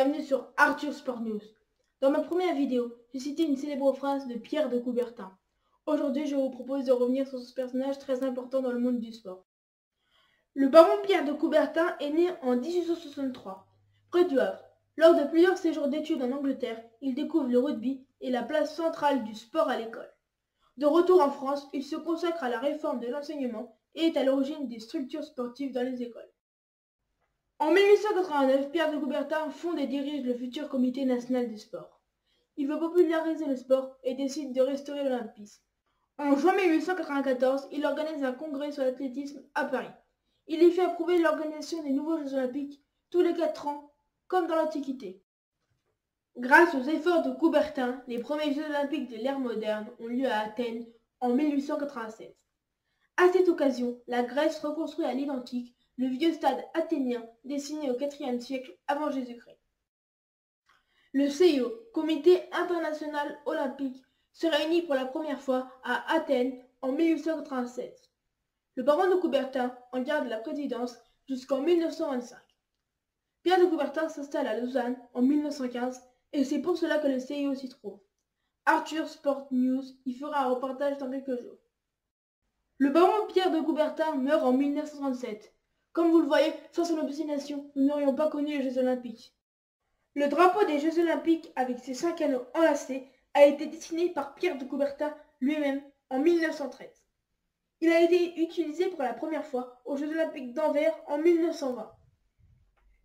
bienvenue sur Arthur Sport News. Dans ma première vidéo, j'ai cité une célèbre phrase de Pierre de Coubertin. Aujourd'hui, je vous propose de revenir sur ce personnage très important dans le monde du sport. Le baron Pierre de Coubertin est né en 1863, près du Havre. Lors de plusieurs séjours d'études en Angleterre, il découvre le rugby et la place centrale du sport à l'école. De retour en France, il se consacre à la réforme de l'enseignement et est à l'origine des structures sportives dans les écoles. En 1889, Pierre de Coubertin fonde et dirige le futur Comité national du sport. Il veut populariser le sport et décide de restaurer l'olympisme. En juin 1894, il organise un congrès sur l'athlétisme à Paris. Il y fait approuver l'organisation des nouveaux Jeux olympiques tous les 4 ans, comme dans l'Antiquité. Grâce aux efforts de Coubertin, les premiers Jeux olympiques de l'ère moderne ont lieu à Athènes en 1896. À cette occasion, la Grèce reconstruit à l'identique le vieux stade athénien dessiné au IVe siècle avant Jésus-Christ. Le CIO, Comité international olympique, se réunit pour la première fois à Athènes en 1896. Le baron de Coubertin en garde la présidence jusqu'en 1925. Pierre de Coubertin s'installe à Lausanne en 1915 et c'est pour cela que le CIO s'y trouve. Arthur Sport News y fera un reportage dans quelques jours. Le baron Pierre de Coubertin meurt en 1937. Comme vous le voyez, sans son obstination, nous n'aurions pas connu les Jeux Olympiques. Le drapeau des Jeux Olympiques, avec ses 5 anneaux enlacés, a été dessiné par Pierre de Coubertin lui-même en 1913. Il a été utilisé pour la première fois aux Jeux Olympiques d'Anvers en 1920.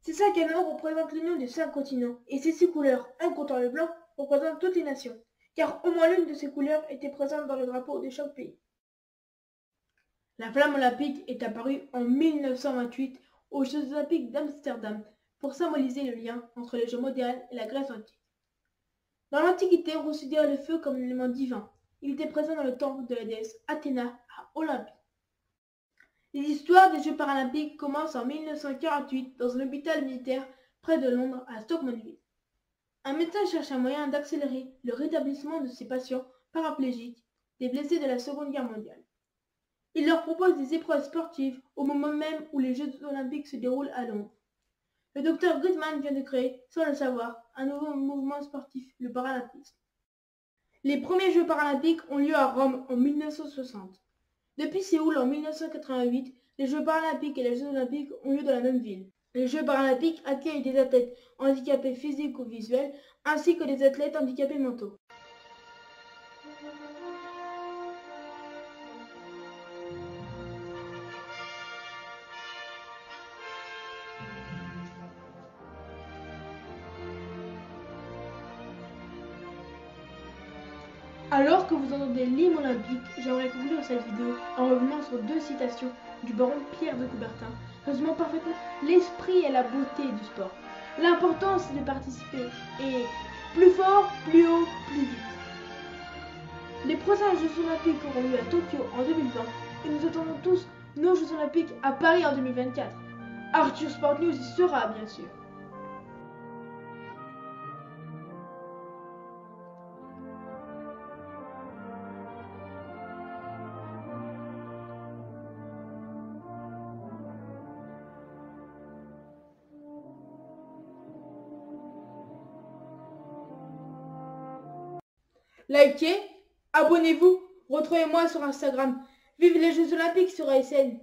Ces 5 anneaux représentent l'union des 5 continents, et ces 6 couleurs, en comptant le blanc, représentent toutes les nations, car au moins l'une de ces couleurs était présente dans le drapeau de chaque pays. La flamme olympique est apparue en 1928 aux Jeux olympiques d'Amsterdam pour symboliser le lien entre les Jeux modernes et la Grèce antique. Dans l'Antiquité, on considère le feu comme un élément divin. Il était présent dans le temple de la déesse Athéna à Olympie. L'histoire des Jeux paralympiques commence en 1948 dans un hôpital militaire près de Londres à Stockmanville. Un médecin cherche un moyen d'accélérer le rétablissement de ses patients paraplégiques, des blessés de la Seconde Guerre mondiale. Il leur propose des épreuves sportives au moment même où les Jeux olympiques se déroulent à Londres. Le docteur Goodman vient de créer, sans le savoir, un nouveau mouvement sportif, le paralympisme. Les premiers Jeux paralympiques ont lieu à Rome en 1960. Depuis Séoul en 1988, les Jeux paralympiques et les Jeux olympiques ont lieu dans la même ville. Les Jeux paralympiques accueillent des athlètes handicapés physiques ou visuels, ainsi que des athlètes handicapés mentaux. Alors que vous entendez l'hymne olympique, j'aimerais conclure cette vidéo en revenant sur 2 citations du baron Pierre de Coubertin, résumant parfaitement l'esprit et la beauté du sport. L'important, c'est de participer, et plus fort, plus haut, plus vite. Les prochains Jeux olympiques auront lieu à Tokyo en 2020, et nous attendons tous nos Jeux olympiques à Paris en 2024. Arthur Sport News y sera, bien sûr. Likez, abonnez-vous, retrouvez-moi sur Instagram. Vive les Jeux Olympiques sur ASN.